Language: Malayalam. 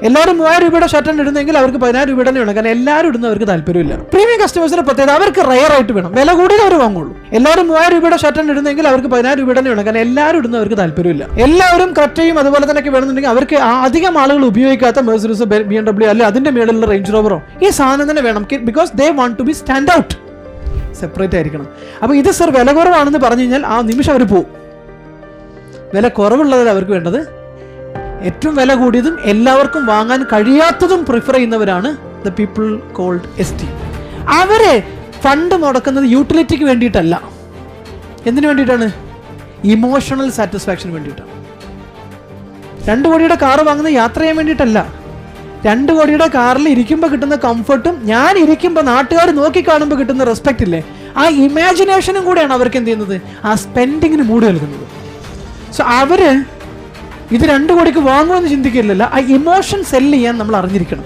എല്ലാവരും 3000 രൂപയുടെ ഷർട്ടാണ് ഇടുന്നെങ്കിൽ അവർക്ക് 10000 രൂപയുടെ തന്നെ വേണം. കാരണം എല്ലാവരും ഇടുന്നവർക്ക് താല്പര്യമില്ല. പ്രീമിയം കസ്റ്റമേഴ്സിന്റെ പ്രത്യേകത അവർക്ക് റയർ ആയിട്ട് വേണം, വില കൂടിയത് അവർ വാങ്ങുള്ളൂ. എല്ലാവരും 3000 രൂപയുടെ ഷർട്ടാണ് ഇടുന്നെങ്കിൽ അവർക്ക് 10000 രൂപയുടെ തന്നെ വേണം. കാരണം എല്ലാവരും ഇടുന്നവർക്ക് താല്പര്യമില്ല. എല്ലാവരും കറക്റ്റയും അതുപോലെ തന്നെ വേണമെന്നുണ്ടെങ്കിൽ അവർക്ക് അധികം ആളുകൾ ഉപയോഗിക്കാത്ത മെഴ്സിഡീസ്, BMW അല്ലെങ്കിൽ അതിന്റെ മേളിലുള്ള റേഞ്ച് റോവറോ ഈ സാധനം തന്നെ വേണം. Because they want to be stand out, separate ആയിരിക്കണം. അപ്പോൾ ഇത് സർ വില കുറവാണെന്ന് പറഞ്ഞു കഴിഞ്ഞാൽ ആ നിമിഷം അവർ പോകും. വില കുറവുള്ളതിൽ അവർക്ക് വേണ്ടത് ഏറ്റവും വില കൂടിയതും എല്ലാവർക്കും വാങ്ങാൻ കഴിയാത്തതും പ്രിഫർ ചെയ്യുന്നവരാണ് ദ പീപ്പിൾ കോൾഡ് ST. അവരെ ഫണ്ട് മുടക്കുന്നത് യൂട്ടിലിറ്റിക്ക് വേണ്ടിയിട്ടല്ല. എന്തിനു വേണ്ടിയിട്ടാണ്? ഇമോഷണൽ സാറ്റിസ്ഫാക്ഷന് വേണ്ടിയിട്ടാണ്. 2 കോടിയുടെ കാറ് വാങ്ങുന്നത് യാത്ര ചെയ്യാൻ വേണ്ടിയിട്ടല്ല. 2 കോടിയുടെ കാറിൽ ഇരിക്കുമ്പോൾ കിട്ടുന്ന കംഫർട്ടും ഞാൻ ഇരിക്കുമ്പോൾ നാട്ടുകാർ നോക്കിക്കാണുമ്പോൾ കിട്ടുന്ന റെസ്പെക്റ്റ് ഇല്ലേ, ആ ഇമാജിനേഷനും കൂടെയാണ് അവർക്ക് എന്ത് ചെയ്യുന്നത്, ആ സ്പെൻഡിങ്ങിന് മൂഡ് നൽകുന്നത്. സോ അവര് ഇത് 2 കോടിക്ക് വാങ്ങുമെന്ന് ചിന്തിക്കില്ലല്ലോ, ആ ഇമോഷൻ സെല്ല് ചെയ്യാൻ നമ്മൾ അറിഞ്ഞിരിക്കണം.